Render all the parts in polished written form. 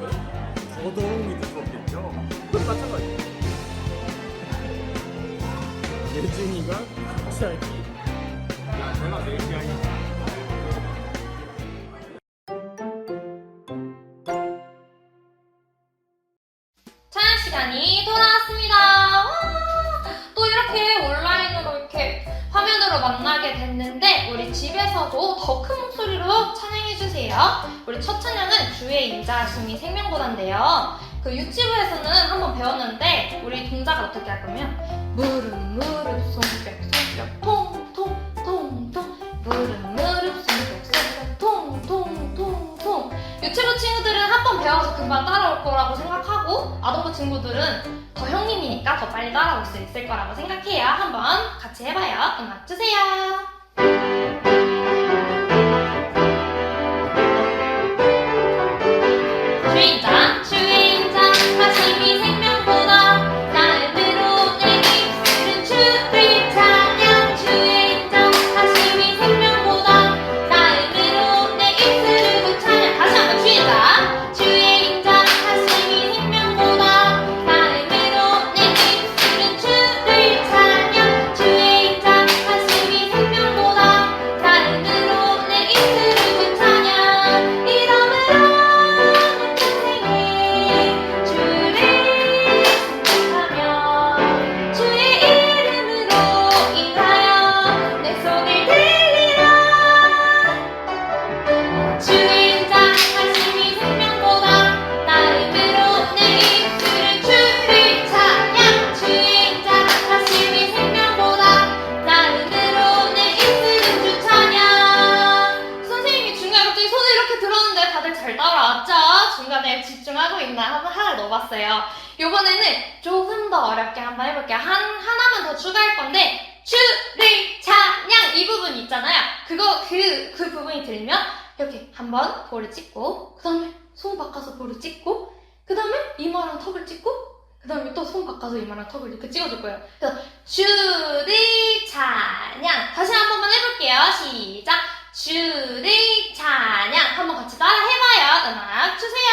아니면 더더욱 믿음스럽겠죠. 마찬가지. 예준이가 갑자기 야 내가 내 얘기하니 촬영 시간이 돌아왔습니다. 와, 또 이렇게 온라인으로 이렇게 화면으로 만나게 됐는데 우리 집에서도 더 큰 목소리로 찬양해주세요. 우리 첫 찬양은 주의 인자하심이 생명보다인데요. 그 유치부에서는 한번 배웠는데 우리 동작을 어떻게 할 거면 무릎 손뼉 통통통통 무릎 손뼉 통통통통. 유치부 친구들은 한 번 배워서 금방 따라올 거라고 생각하고 아동부 친구들은 더 형님이니까 더 빨리 따라올 수 있을 거라고 생각해요. 한번 같이 해봐요. 음악 주세요. 주인장 주인장 하심이 생명보다 나음으로 내 입술은 주를 찬양. 주인장 하심이 생명보다 나음으로 내 입술을 찬양. 다시 한번 주인장 주인장 하심이 생명보다 나음으로 내 입술은 주를 찬양. 주인장 하심이 생명보다 나음으로 내 입술을 찬양. 이러므로 중간에 집중하고 있나 한번 하나 넣어봤어요. 이번에는 조금 더 어렵게 한번 해볼게요. 하나만 더 추가할 건데 주를 찬양 이 부분 있잖아요. 그 부분이 들리면 이렇게 한번 볼을 찍고 그 다음에 손 바꿔서 볼을 찍고 그 다음에 이마랑 턱을 찍고 그 다음에 또 손 바꿔서 이마랑 턱을 이렇게 찍어줄 거예요. 그래서 주를 찬양 다시 한 번만 해볼게요. 시작. 주를 찬양 한번 같이 따라 해봐요. 음악 주세요.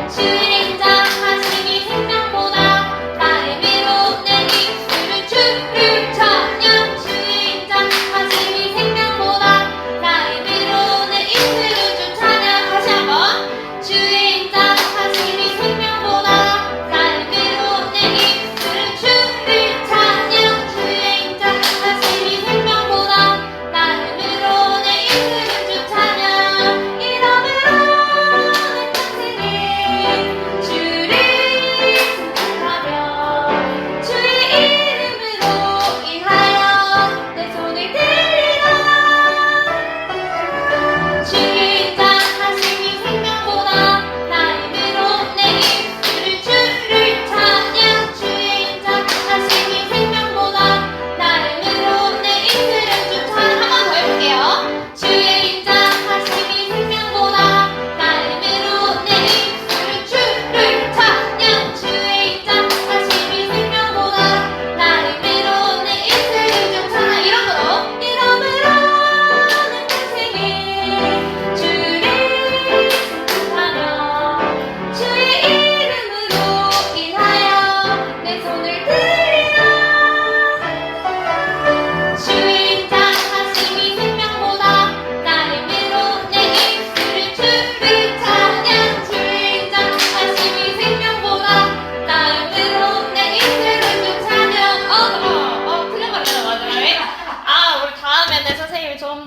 주인자하심이 생명보다 나음으로 내 입술은 주를 찬양. 주인자하심이 생명보다 나음으로 내 입술은 주 찬양. 다시 한번 주인자하심이 생명보다 나음으로 내 입술은 주를 찬양. 주인자하심이 생명보다 나음으로 내 입술은 주 찬양. 이러므로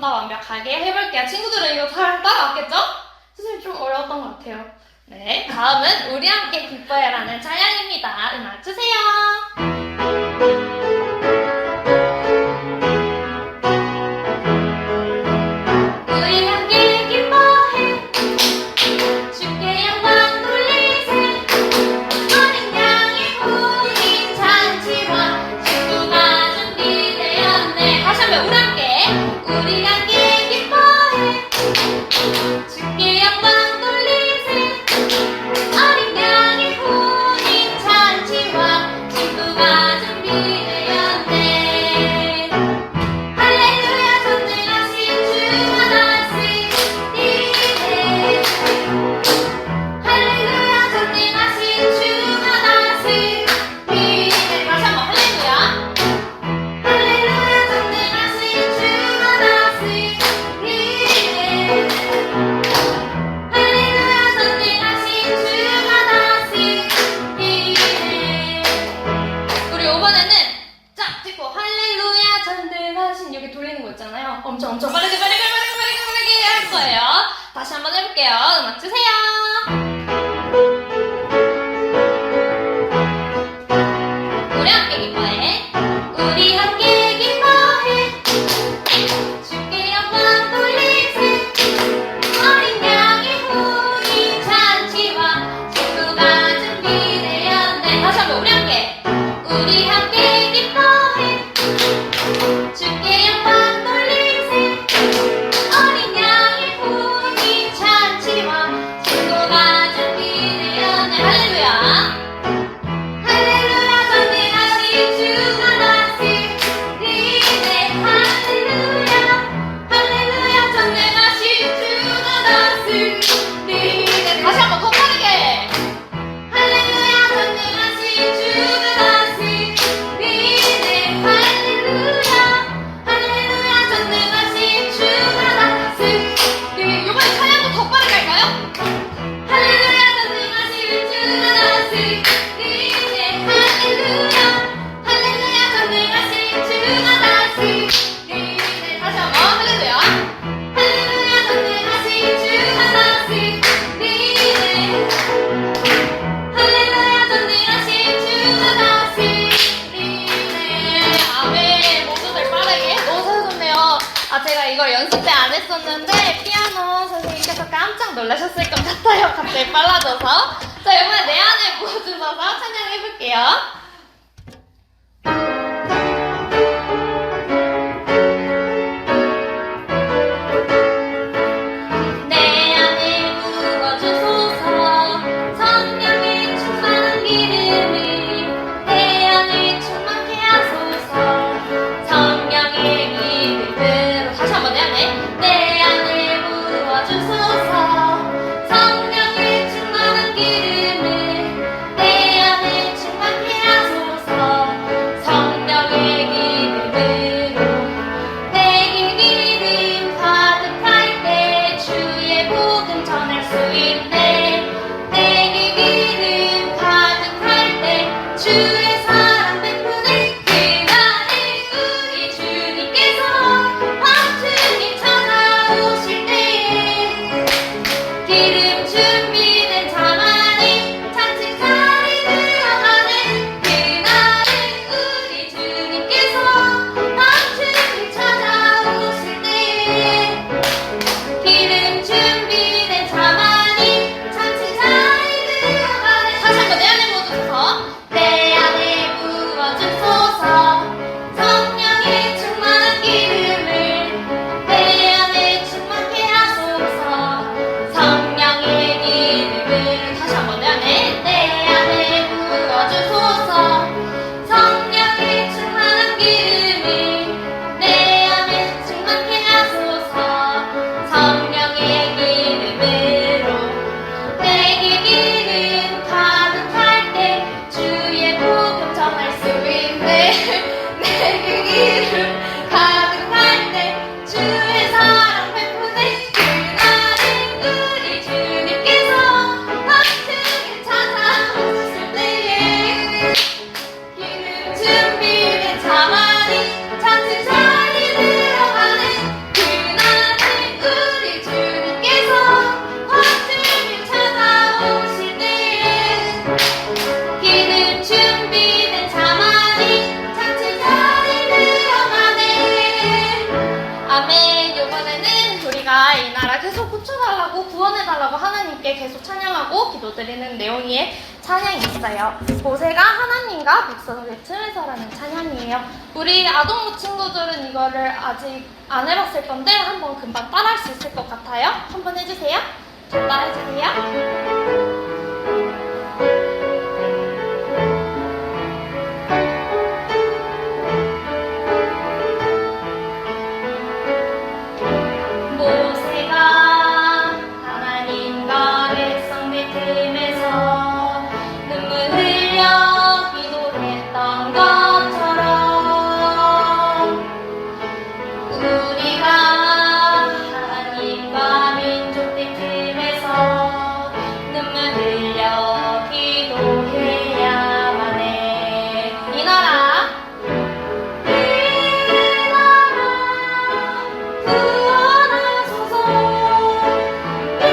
완벽하게 해볼게요. 친구들은 이거 잘 따라왔겠죠? 선생님 좀 어려웠던 것 같아요. 네, 다음은 우리 함께 기뻐해라는 찬양입니다. 음악 주세요. 우리 함께 기뻐해 주께 영광 돌리세. 어린 양의 혼인 잔치와 친구가 준비되었네. 다시 한번 우리 함께 우리 함께 기뻐해 주께 영광 돌리세. 어린 양의 혼인 잔치와 친구가 준비되었네. 할렐루야 있잖아요. 엄청 빠르게 할 거예요. 다시 한번 해볼게요. 음악 주세요. 우리 함께 기뻐해. 우리 함께 기뻐해. 주께 영광 돌리세. 어린 양의 혼인 잔치와 친구가 준비되었네. 다시 한번 우리 함께. 우리 함께 기뻐해. 주께 영광 돌리세. 어린 양의 혼인 잔치와 친구가 준비되었네. 할렐루야. 할렐루야 전능하신 주가 다스리네. 할렐루야. 할렐루야 전능하신 주가 다스리네. 다시 한번 더 빠르게. 할렐루야 전능하신 주가 다스리네. 할렐루야. 할렐루야 전능하신 주가 다스리네. 요번에 찬양도 더 빠르게 할까요? 할렐루야 전능하신 주가 다스리네. 할렐루야. 할렐루야 전능하신 주가 다스리네. 다시 한번 할렐루야. 할렐루야 전능하신 주가 다스리네. 할렐루야 전능하신 주가 다스리네. 아멘. 모두들 빠르게. 너무 잘하셨네요. 제가 이걸 연습 때 안 했었는데 피아노 선생님께서 깜짝 놀라셨을 것 같아요. 갑자기 빨라져서. 자, 이번에 내 안에 부어주셔서 찬양해볼게요. 내 안에 부어주소서. 성령의 충만한 기름이 내 안에 충만케 하소서. 성령의 기름으로. 다시 한번 내 안에 부어주소서. 성령의 충만한 기름을 내 안에 충만케 하소서. 성령의 기름으로. 내 기름 가득할 때 주의 복음 전할 수 있네. 내 기름 가득할 때 주의 사랑 베푸네. 그날에 우리 주님께서 완전히 찾아오실 때에 기름 준비된 자만이 잔치 자리 들어가네. 그날에 우리 주님께서 완전히 찾아오실 때에 기름 준비된 자만이 잔치 자리 들어가네. 다시 한번 내 안에 부어주소서. 내 안에 부어주소서. 성령의 충만한 기름을 내 안에 충만케 하소서. 성령의 기름을. 다시 한번 내 안에 부어주소서. 성령의 충만한 기름을 내 안에 충만케 하소서. 성령의 기름으로. 내 기름 가득할 때 주의 복음 전할 수 있네. 내 기름 가득할 때 주의 사랑 베푸네. 그날에 우리 주님께서 완전히 찾아오실 때에 기름 준비된 자만이 잔치 자리 들어가네. 그날에 우리 주님께서 완전히 찾아오실 때에 기름 준비된 자만이 잔치 자리 들어가네. 아멘. 이번에는 우리가 이 나라 계속 고쳐달라고 구원해달라고 하나님께 계속 찬양하고 기도드리는 내용의 찬양이 있어요. 모세가 하나님과 백성의 틈에서라는 찬양이에요. 우리 아동부 친구들은 이거를 아직 안 해봤을 건데 한번 금방 따라할 수 있을 것 같아요. 한번 해주세요. 따라해주세요. 모세가 하나님과 백성들 틈에서 눈물 흘려 기도했던 것처럼 우리가 하나님과 민족들 틈에서 눈물 구원하소서. 이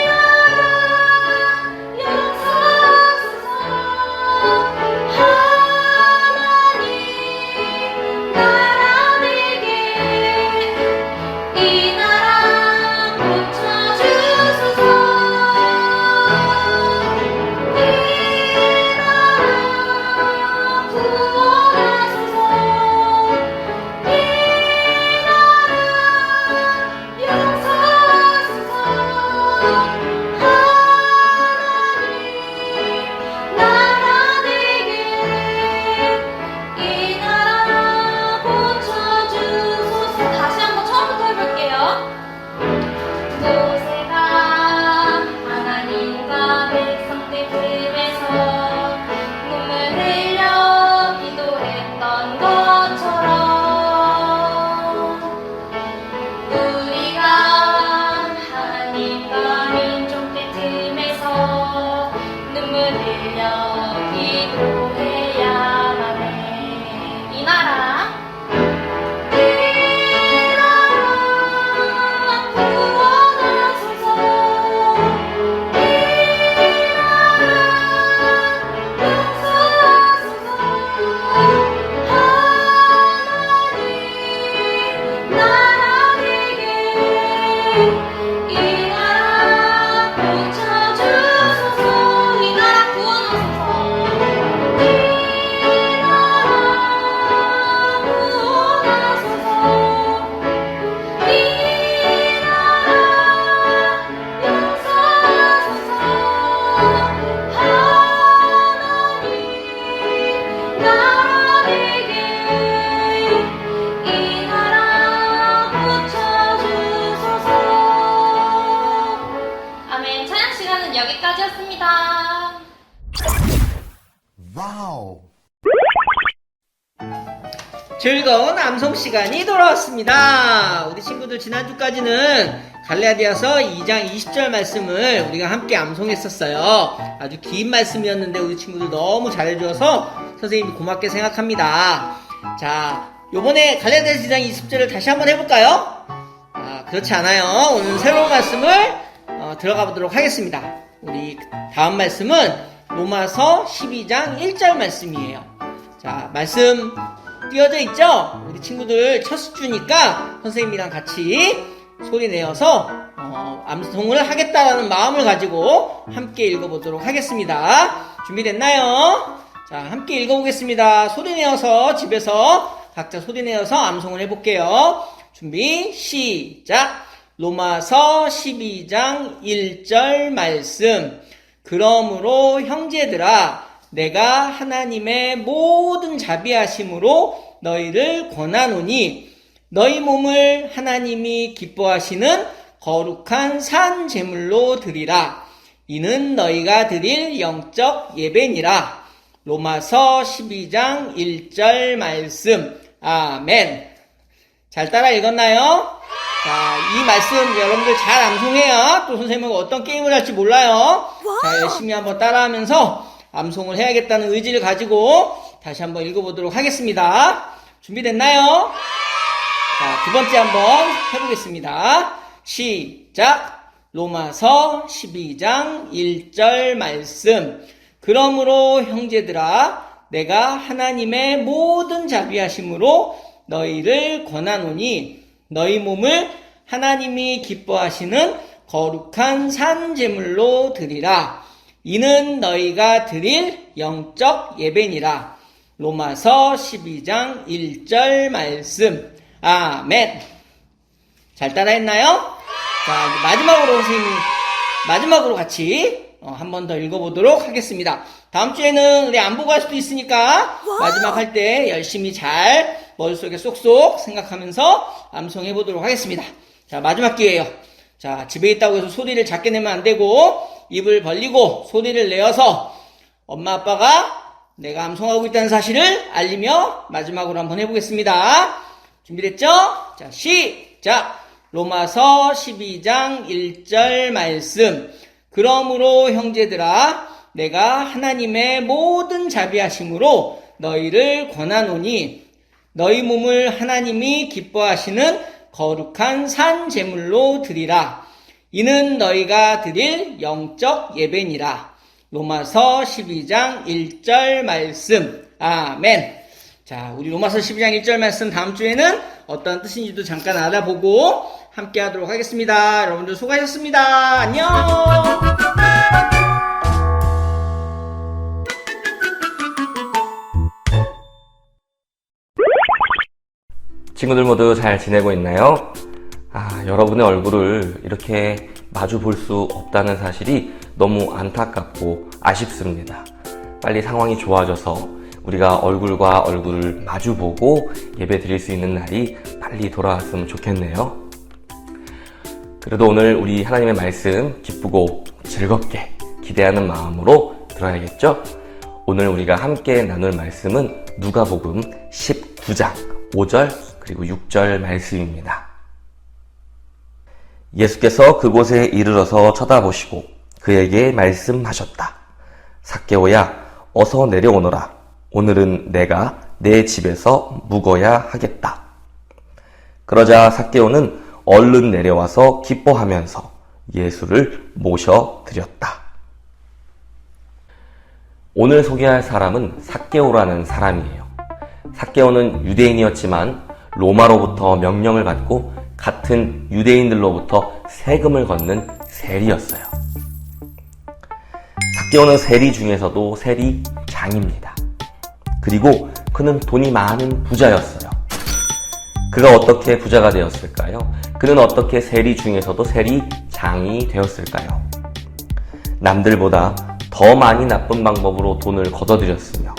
나라 용서하소서. 하나님 나라 되게 이 나라 고쳐주소서. 이 나라 구원하소서. 이 나라 용서하소서. 하나님 나라 되게 이 나라 고쳐주소서. 다시 한번 처음부터 해볼게요. 모세가 하나님과 백성들 틈에서 눈물 흘려 기도했던 것처럼 우리가 하나님과 민족들 틈에서 눈물 흘려 기도해야만 해. 이 나라 구원하소서. 이 나라 용서하소서. 하나님 나라 되게 이 나라 고쳐주소서. 이 나라 구원하소서. 이 나라 구원하소서. 이 나라 용서하소서. 하나님 나라 되게 이 나라 고쳐주소서. 아멘. 찬양 시간은 여기까지였습니다. 와우. 즐거운 암송 시간이 돌아왔습니다. 우리 친구들 지난주까지는 갈라디아서 2장 20절 말씀을 우리가 함께 암송했었어요. 아주 긴 말씀이었는데 우리 친구들 너무 잘해줘서 선생님이 고맙게 생각합니다. 자, 요번에 갈라디아서 2장 20절을 다시 한번 해볼까요? 그렇지 않아요. 오늘 새로운 말씀을 들어가 보도록 하겠습니다. 우리 다음 말씀은 로마서 12장 1절 말씀이에요. 자, 말씀 띄어져 있죠? 우리 친구들 첫 주니까 선생님이랑 같이 소리 내어서 암송을 하겠다라는 마음을 가지고 함께 읽어보도록 하겠습니다. 준비됐나요? 자, 함께 읽어보겠습니다. 소리 내어서 집에서 각자 소리 내어서 암송을 해볼게요. 준비 시작. 로마서 12장 1절 말씀. 그러므로 형제들아 내가 하나님의 모든 자비하심으로 너희를 권하노니 너희 몸을 하나님이 기뻐하시는 거룩한 산 제물로 드리라. 이는 너희가 드릴 영적 예배니라. 로마서 12장 1절 말씀. 아멘. 잘 따라 읽었나요? 자, 이 말씀 여러분들 잘 암송해야 또 선생님은 어떤 게임을 할지 몰라요. 자, 열심히 한번 따라하면서 암송을 해야겠다는 의지를 가지고 다시 한번 읽어보도록 하겠습니다. 준비됐나요? 자, 두 번째 한번 해보겠습니다. 시작. 로마서 12장 1절 말씀. 그러므로 형제들아 내가 하나님의 모든 자비하심으로 너희를 권하노니 너희 몸을 하나님이 기뻐하시는 거룩한 산 제물로 드리라. 이는 너희가 드릴 영적 예배니라. 로마서 12장 1절 말씀. 아멘. 잘 따라했나요? 자, 마지막으로 선생님이 마지막으로 같이 한 번 더 읽어보도록 하겠습니다. 다음 주에는 우리 안 보고 할 수도 있으니까 마지막 할 때 열심히 잘 머릿속에 쏙쏙 생각하면서 암송해보도록 하겠습니다. 자, 마지막 기회예요. 자, 집에 있다고 해서 소리를 작게 내면 안 되고 입을 벌리고 소리를 내어서 엄마 아빠가 내가 암송하고 있다는 사실을 알리며 마지막으로 한번 해보겠습니다. 준비됐죠? 자, 시작! 로마서 12장 1절 말씀. 그러므로 형제들아 내가 하나님의 모든 자비하심으로 너희를 권하노니 너희 몸을 하나님이 기뻐하시는 거룩한 산 제물로 드리라. 이는 너희가 드릴 영적 예배니라. 로마서 12장 1절 말씀. 아멘. 자, 우리 로마서 12장 1절 말씀 다음 주에는 어떤 뜻인지도 잠깐 알아보고 함께 하도록 하겠습니다. 여러분들 수고하셨습니다. 안녕. 친구들 모두 잘 지내고 있나요? 여러분의 얼굴을 이렇게 마주 볼 수 없다는 사실이 너무 안타깝고 아쉽습니다. 빨리 상황이 좋아져서 우리가 얼굴과 얼굴을 마주보고 예배 드릴 수 있는 날이 빨리 돌아왔으면 좋겠네요. 그래도 오늘 우리 하나님의 말씀 기쁘고 즐겁게 기대하는 마음으로 들어야겠죠? 오늘 우리가 함께 나눌 말씀은 누가복음 19장 5절 그리고 6절 말씀입니다. 예수께서 그곳에 이르러서 쳐다보시고 그에게 말씀하셨다. 삭개오야, 어서 내려오너라. 오늘은 내가 내 집에서 묵어야 하겠다. 그러자 삭개오는 얼른 내려와서 기뻐하면서 예수를 모셔드렸다. 오늘 소개할 사람은 삭개오라는 사람이에요. 삭개오는 유대인이었지만 로마로부터 명령을 받고 같은 유대인들로부터 세금을 걷는 세리였어요. 삭개오는 세리 중에서도 세리장입니다. 그리고 그는 돈이 많은 부자였어요. 그가 어떻게 부자가 되었을까요? 그는 어떻게 세리 중에서도 세리장이 되었을까요? 남들보다 더 많이 나쁜 방법으로 돈을 걷어들였으며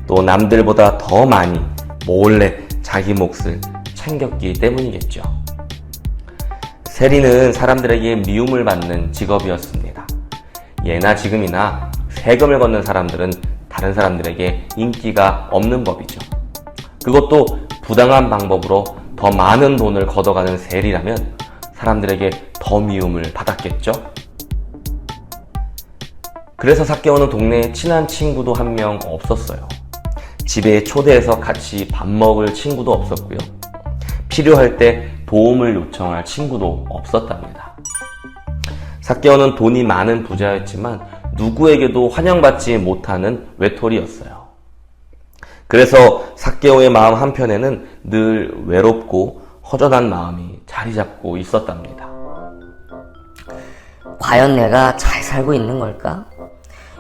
또 남들보다 더 많이 몰래 자기 몫을 챙겼기 때문이겠죠. 세리는 사람들에게 미움을 받는 직업이었습니다. 예나 지금이나 세금을 걷는 사람들은 다른 사람들에게 인기가 없는 법이죠. 그것도 부당한 방법으로 더 많은 돈을 걷어가는 세리라면 사람들에게 더 미움을 받았겠죠. 그래서 삭개오는 동네에 친한 친구도 한 명 없었어요. 집에 초대해서 같이 밥 먹을 친구도 없었고요. 필요할 때 도움을 요청할 친구도 없었답니다. 삭개오는 돈이 많은 부자였지만 누구에게도 환영받지 못하는 외톨이였어요. 그래서 삭개오의 마음 한편에는 늘 외롭고 허전한 마음이 자리 잡고 있었답니다. 과연 내가 잘 살고 있는 걸까?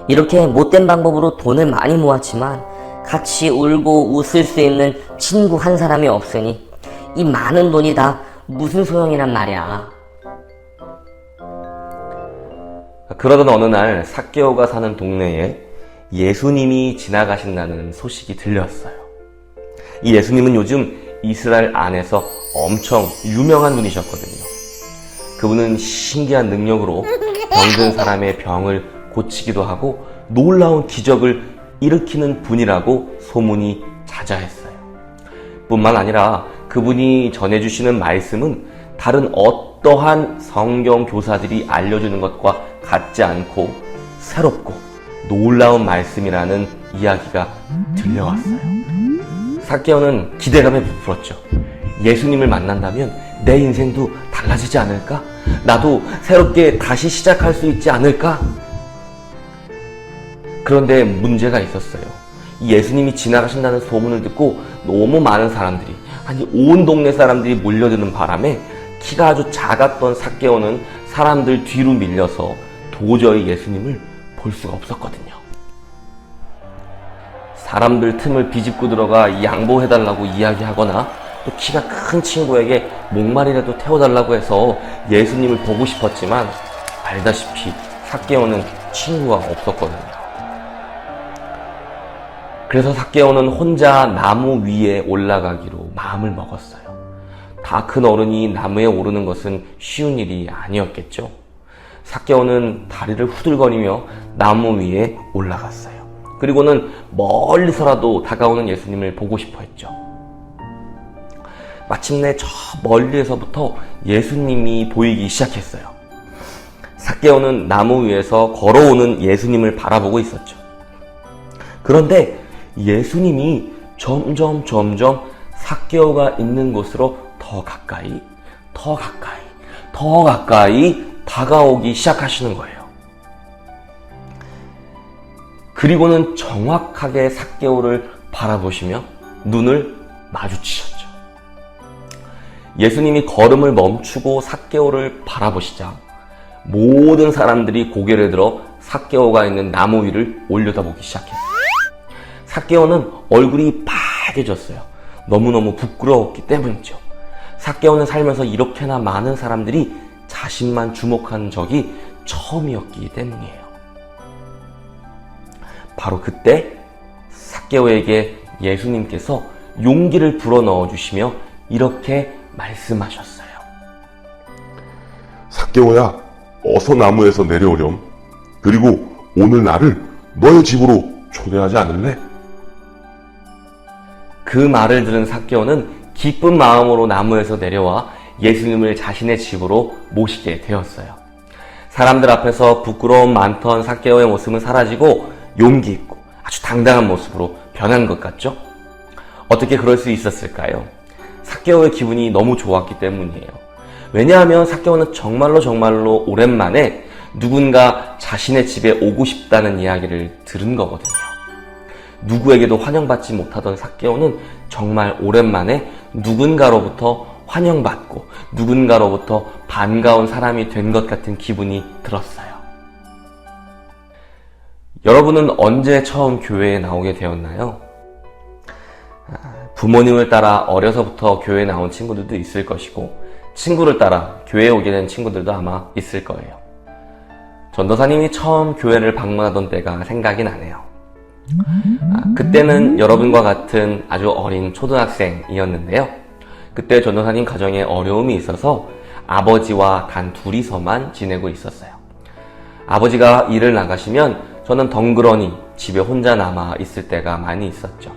이렇게 못된 방법으로 돈을 많이 모았지만 같이 울고 웃을 수 있는 친구 한 사람이 없으니 이 많은 돈이 다 무슨 소용이란 말이야. 그러던 어느 날 삭개오가 사는 동네에 예수님이 지나가신다는 소식이 들렸어요. 이 예수님은 요즘 이스라엘 안에서 엄청 유명한 분이셨거든요. 그분은 신기한 능력으로 병든 사람의 병을 고치기도 하고 놀라운 기적을 일으키는 분이라고 소문이 자자했어요. 뿐만 아니라 그분이 전해주시는 말씀은 다른 어떠한 성경 교사들이 알려주는 것과 같지 않고 새롭고 놀라운 말씀이라는 이야기가 들려왔어요. 삭개오는 기대감에 부풀었죠. 예수님을 만난다면 내 인생도 달라지지 않을까? 나도 새롭게 다시 시작할 수 있지 않을까? 그런데 문제가 있었어요. 예수님이 지나가신다는 소문을 듣고 너무 많은 사람들이, 아니 온 동네 사람들이 몰려드는 바람에 키가 아주 작았던 삭개오는 사람들 뒤로 밀려서 도저히 예수님을 볼 수가 없었거든요. 사람들 틈을 비집고 들어가 양보해달라고 이야기하거나 또 키가 큰 친구에게 목말이라도 태워달라고 해서 예수님을 보고 싶었지만 알다시피 삭개오는 친구가 없었거든요. 그래서 삭개오는 혼자 나무 위에 올라가기로 마음을 먹었어요. 다 큰 어른이 나무에 오르는 것은 쉬운 일이 아니었겠죠. 삭개오는 다리를 후들거리며 나무 위에 올라갔어요. 그리고는 멀리서라도 다가오는 예수님을 보고 싶어 했죠. 마침내 저 멀리에서부터 예수님이 보이기 시작했어요. 삭개오는 나무 위에서 걸어오는 예수님을 바라보고 있었죠. 그런데 예수님이 점점 삭개오가 있는 곳으로 더 더 가까이, 더 가까이, 더 가까이 다가오기 시작하시는 거예요. 그리고는 정확하게 삭개오를 바라보시며 눈을 마주치셨죠. 예수님이 걸음을 멈추고 삭개오를 바라보시자 모든 사람들이 고개를 들어 삭개오가 있는 나무 위를 올려다보기 시작했어요. 삭개오는 얼굴이 빨개졌어요. 너무너무 부끄러웠기 때문이죠. 삭개오는 살면서 이렇게나 많은 사람들이 자신만 주목한 적이 처음이었기 때문이에요. 바로 그때 삭개오에게 예수님께서 용기를 불어넣어 주시며 이렇게 말씀하셨어요. 삭개오야, 어서 나무에서 내려오렴. 그리고 오늘 나를 너의 집으로 초대하지 않을래? 그 말을 들은 삭개오는 기쁜 마음으로 나무에서 내려와 예수님을 자신의 집으로 모시게 되었어요. 사람들 앞에서 부끄러움 많던 삭개오의 모습은 사라지고 용기 있고 아주 당당한 모습으로 변한 것 같죠? 어떻게 그럴 수 있었을까요? 삭개오의 기분이 너무 좋았기 때문이에요. 왜냐하면 삭개오는 정말로 오랜만에 누군가 자신의 집에 오고 싶다는 이야기를 들은 거거든요. 누구에게도 환영받지 못하던 삭개오는 정말 오랜만에 누군가로부터 환영받고 누군가로부터 반가운 사람이 된 것 같은 기분이 들었어요. 여러분은 언제 처음 교회에 나오게 되었나요? 부모님을 따라 어려서부터 교회에 나온 친구들도 있을 것이고 친구를 따라 교회에 오게 된 친구들도 아마 있을 거예요. 전도사님이 처음 교회를 방문하던 때가 생각이 나네요. 그때는 여러분과 같은 아주 어린 초등학생이었는데요. 그때 전도사님 가정에 어려움이 있어서 아버지와 단 둘이서만 지내고 있었어요. 아버지가 일을 나가시면 저는 덩그러니 집에 혼자 남아 있을 때가 많이 있었죠.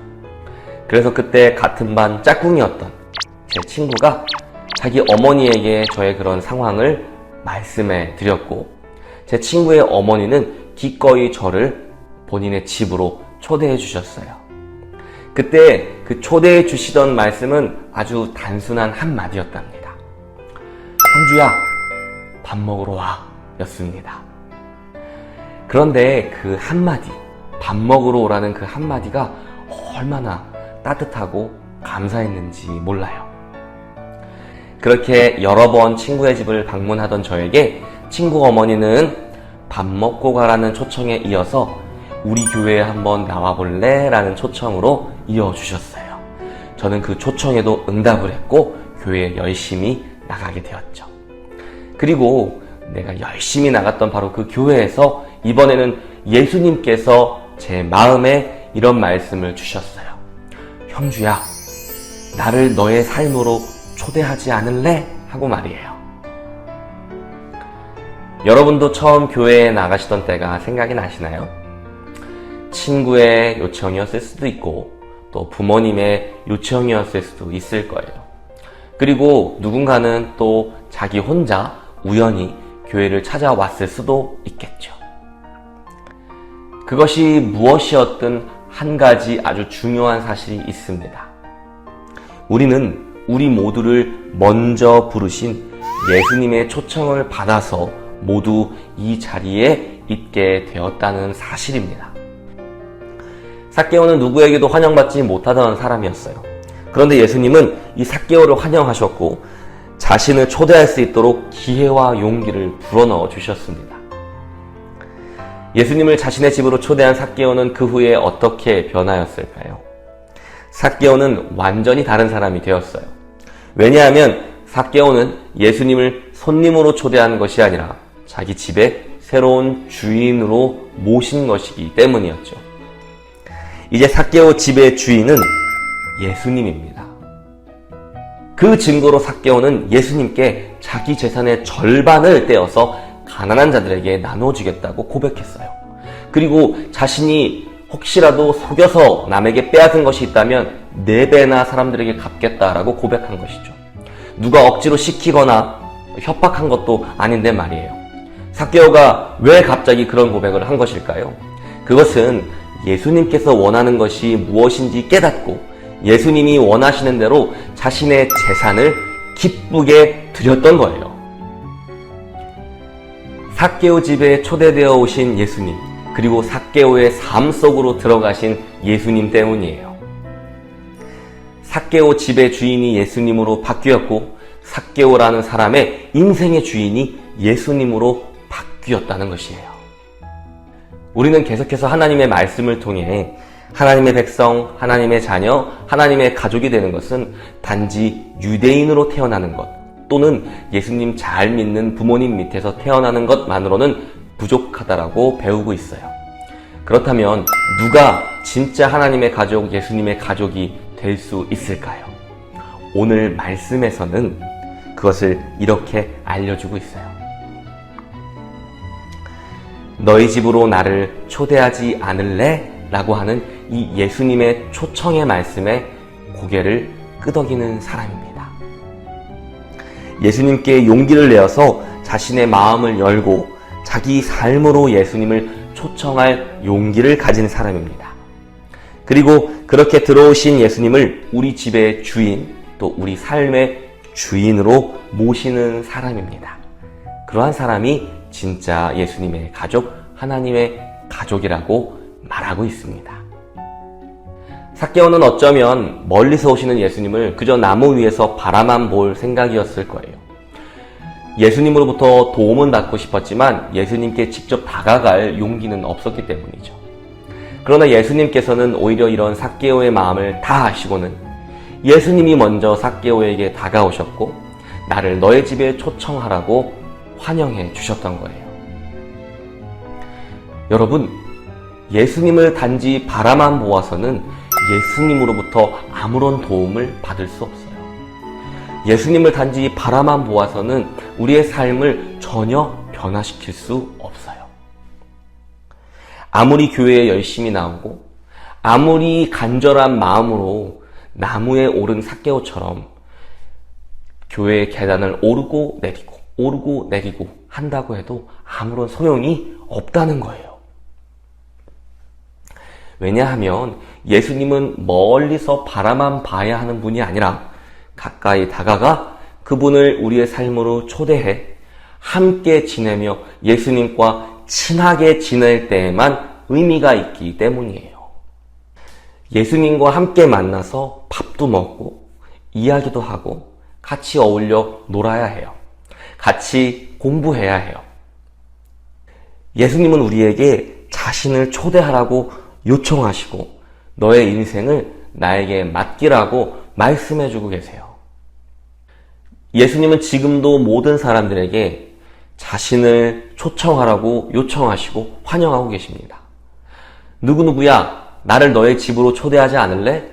그래서 그때 같은 반 짝꿍이었던 제 친구가 자기 어머니에게 저의 그런 상황을 말씀해 드렸고 제 친구의 어머니는 기꺼이 저를 본인의 집으로 초대해 주셨어요. 그때 그 초대해 주시던 말씀은 아주 단순한 한마디였답니다. 형주야, 밥 먹으러 와 였습니다. 그런데 그 한마디, 밥 먹으러 오라는 그 한마디가 얼마나 따뜻하고 감사했는지 몰라요. 그렇게 여러 번 친구의 집을 방문하던 저에게 친구 어머니는 밥 먹고 가라는 초청에 이어서 우리 교회에 한번 나와볼래? 라는 초청으로 이어주셨어요. 저는 그 초청에도 응답을 했고 교회에 열심히 나가게 되었죠. 그리고 내가 열심히 나갔던 바로 그 교회에서 이번에는 예수님께서 제 마음에 이런 말씀을 주셨어요. 형주야, 나를 너의 삶으로 초대하지 않을래? 하고 말이에요. 여러분도 처음 교회에 나가시던 때가 생각이 나시나요? 친구의 요청이었을 수도 있고 또 부모님의 요청이었을 수도 있을 거예요. 그리고 누군가는 또 자기 혼자 우연히 교회를 찾아왔을 수도 있겠죠. 그것이 무엇이었든 한 가지 아주 중요한 사실이 있습니다. 우리는 우리 모두를 먼저 부르신 예수님의 초청을 받아서 모두 이 자리에 있게 되었다는 사실입니다. 삭개오는 누구에게도 환영받지 못하던 사람이었어요. 그런데 예수님은 이 삭개오를 환영하셨고 자신을 초대할 수 있도록 기회와 용기를 불어넣어 주셨습니다. 예수님을 자신의 집으로 초대한 삭개오는 그 후에 어떻게 변하였을까요? 삭개오는 완전히 다른 사람이 되었어요. 왜냐하면 삭개오는 예수님을 손님으로 초대한 것이 아니라 자기 집에 새로운 주인으로 모신 것이기 때문이었죠. 이제 삭개오 집의 주인은 예수님입니다. 그 증거로 삭개오는 예수님께 자기 재산의 절반을 떼어서 가난한 자들에게 나눠주겠다고 고백했어요. 그리고 자신이 혹시라도 속여서 남에게 빼앗은 것이 있다면 4배나 사람들에게 갚겠다라고 고백한 것이죠. 누가 억지로 시키거나 협박한 것도 아닌데 말이에요. 삭개오가 왜 갑자기 그런 고백을 한 것일까요? 그것은 예수님께서 원하는 것이 무엇인지 깨닫고 예수님이 원하시는 대로 자신의 재산을 기쁘게 드렸던 거예요. 삭개오 집에 초대되어 오신 예수님, 그리고 삭개오의 삶 속으로 들어가신 예수님 때문이에요. 삭개오 집의 주인이 예수님으로 바뀌었고 삭개오라는 사람의 인생의 주인이 예수님으로 바뀌었다는 것이에요. 우리는 계속해서 하나님의 말씀을 통해 하나님의 백성, 하나님의 자녀, 하나님의 가족이 되는 것은 단지 유대인으로 태어나는 것 또는 예수님 잘 믿는 부모님 밑에서 태어나는 것만으로는 부족하다라고 배우고 있어요. 그렇다면 누가 진짜 하나님의 가족, 예수님의 가족이 될 수 있을까요? 오늘 말씀에서는 그것을 이렇게 알려주고 있어요. 너희 집으로 나를 초대하지 않을래? 라고 하는 이 예수님의 초청의 말씀에 고개를 끄덕이는 사람입니다. 예수님께 용기를 내어서 자신의 마음을 열고 자기 삶으로 예수님을 초청할 용기를 가진 사람입니다. 그리고 그렇게 들어오신 예수님을 우리 집의 주인, 또 우리 삶의 주인으로 모시는 사람입니다. 그러한 사람이 진짜 예수님의 가족, 하나님의 가족이라고 말하고 있습니다. 삭개오는 어쩌면 멀리서 오시는 예수님을 그저 나무 위에서 바라만 볼 생각이었을 거예요. 예수님으로부터 도움은 받고 싶었지만 예수님께 직접 다가갈 용기는 없었기 때문이죠. 그러나 예수님께서는 오히려 이런 삭개오의 마음을 다 아시고는 예수님이 먼저 삭개오에게 다가오셨고 나를 너의 집에 초청하라고 환영해 주셨던 거예요. 여러분, 예수님을 단지 바라만 보아서는 예수님으로부터 아무런 도움을 받을 수 없어요. 예수님을 단지 바라만 보아서는 우리의 삶을 전혀 변화시킬 수 없어요. 아무리 교회에 열심히 나오고 아무리 간절한 마음으로 나무에 오른 삭개오처럼 교회의 계단을 오르고 내리고 한다고 해도 아무런 소용이 없다는 거예요. 왜냐하면 예수님은 멀리서 바라만 봐야 하는 분이 아니라 가까이 다가가 그분을 우리의 삶으로 초대해 함께 지내며 예수님과 친하게 지낼 때에만 의미가 있기 때문이에요. 예수님과 함께 만나서 밥도 먹고 이야기도 하고 같이 어울려 놀아야 해요. 같이 공부해야 해요. 예수님은 우리에게 자신을 초대하라고 요청하시고 너의 인생을 나에게 맡기라고 말씀해주고 계세요. 예수님은 지금도 모든 사람들에게 자신을 초청하라고 요청하시고 환영하고 계십니다. 누구누구야, 나를 너의 집으로 초대하지 않을래?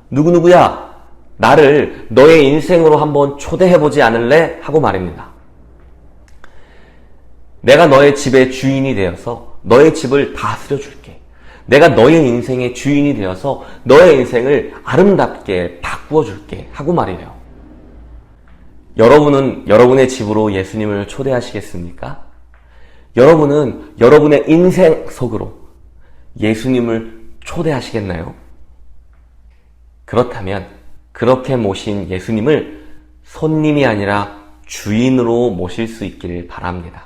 누구누구야, 나를 너의 인생으로 한번 초대해보지 않을래? 하고 말입니다. 내가 너의 집의 주인이 되어서 너의 집을 다스려 줄게. 내가 너의 인생의 주인이 되어서 너의 인생을 아름답게 바꾸어 줄게 하고 말이에요. 여러분은 여러분의 집으로 예수님을 초대하시겠습니까? 여러분은 여러분의 인생 속으로 예수님을 초대하시겠나요? 그렇다면 그렇게 모신 예수님을 손님이 아니라 주인으로 모실 수 있기를 바랍니다.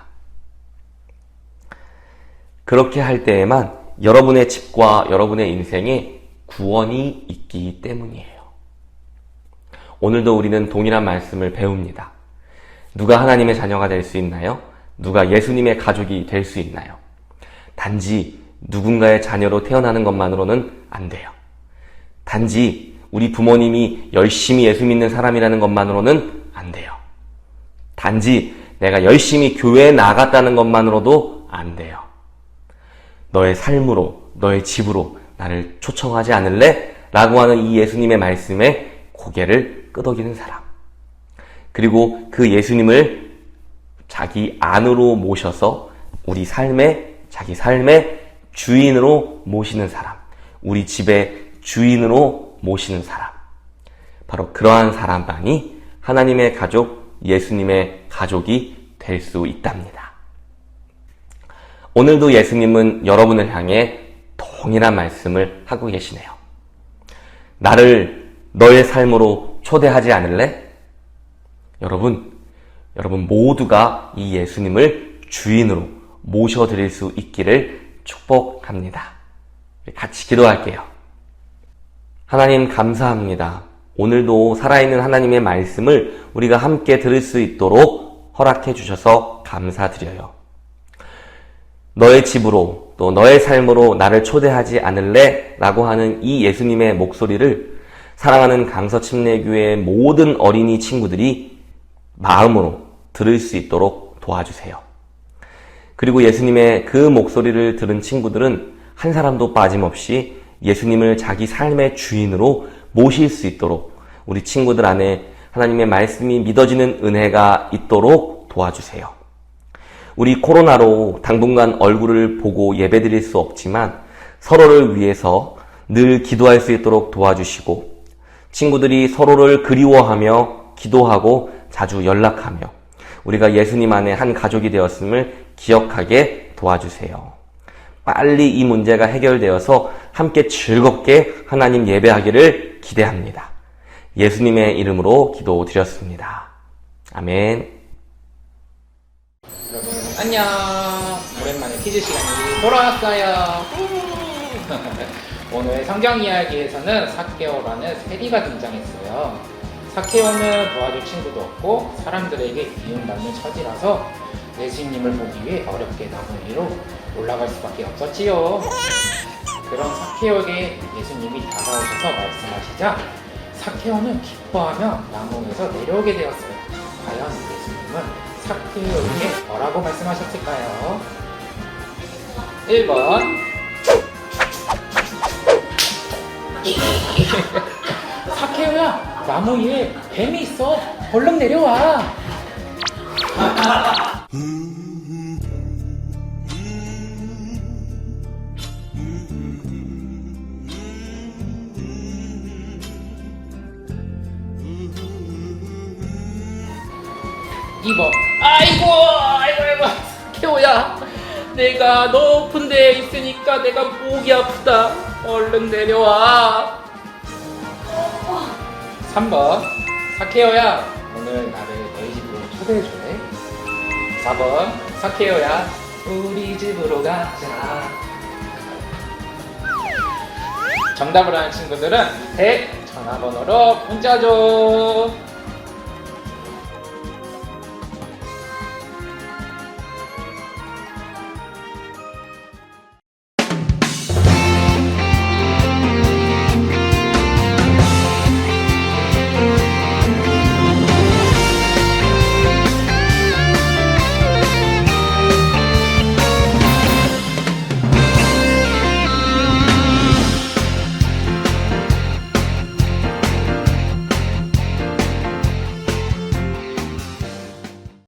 그렇게 할 때에만 여러분의 집과 여러분의 인생에 구원이 있기 때문이에요. 오늘도 우리는 동일한 말씀을 배웁니다. 누가 하나님의 자녀가 될 수 있나요? 누가 예수님의 가족이 될 수 있나요? 단지 누군가의 자녀로 태어나는 것만으로는 안 돼요. 단지 우리 부모님이 열심히 예수 믿는 사람이라는 것만으로는 안 돼요. 단지 내가 열심히 교회에 나갔다는 것만으로도 안 돼요. 너의 삶으로, 너의 집으로 나를 초청하지 않을래? 라고 하는 이 예수님의 말씀에 고개를 끄덕이는 사람. 그리고 그 예수님을 자기 안으로 모셔서 우리 자기 삶의 주인으로 모시는 사람. 우리 집의 주인으로 모시는 사람. 바로 그러한 사람만이 하나님의 가족, 예수님의 가족이 될 수 있답니다. 오늘도 예수님은 여러분을 향해 동일한 말씀을 하고 계시네요. 나를 너의 삶으로 초대하지 않을래? 여러분 모두가 이 예수님을 주인으로 모셔드릴 수 있기를 축복합니다. 같이 기도할게요. 하나님 감사합니다. 오늘도 살아있는 하나님의 말씀을 우리가 함께 들을 수 있도록 허락해 주셔서 감사드려요. 너의 집으로 또 너의 삶으로 나를 초대하지 않을래? 라고 하는 이 예수님의 목소리를 사랑하는 강서침례교회의 모든 어린이 친구들이 마음으로 들을 수 있도록 도와주세요. 그리고 예수님의 그 목소리를 들은 친구들은 한 사람도 빠짐없이 예수님을 자기 삶의 주인으로 모실 수 있도록 우리 친구들 안에 하나님의 말씀이 믿어지는 은혜가 있도록 도와주세요. 우리 코로나로 당분간 얼굴을 보고 예배드릴 수 없지만 서로를 위해서 늘 기도할 수 있도록 도와주시고 친구들이 서로를 그리워하며 기도하고 자주 연락하며 우리가 예수님 안에 한 가족이 되었음을 기억하게 도와주세요. 빨리 이 문제가 해결되어서 함께 즐겁게 하나님 예배하기를 기대합니다. 예수님의 이름으로 기도드렸습니다. 아멘. 여러분 안녕. 오랜만에 퀴즈 시간이 돌아왔어요. 오늘 성경 이야기에서는 삭개오라는 세리가 등장했어요. 삭개오는 도와줄 친구도 없고 사람들에게 미움받는 처지라서 예수님을 보기 위해 어렵게 나무 위로 올라갈 수밖에 없었지요. 그런 삭개오에게 예수님이 다가오셔서 말씀하시자 삭개오는 기뻐하며 나무에서 내려오게 되었어요. 과연 예수님은 삭개오에게 뭐라고 말씀하셨을까요? 1번 삭개오야, 나무 위에 뱀이 있어. 얼른 내려와. 2번 아이고 삭개오야, 내가 높은 데에 있으니까 내가 목이 아프다. 얼른 내려와. 3번 삭개오야, 오늘 나를 너희 집으로 초대해줄래? 4번 삭개오야, 우리 집으로 가자. 정답을 아는 친구들은 밑에 전화번호로 문자 줘.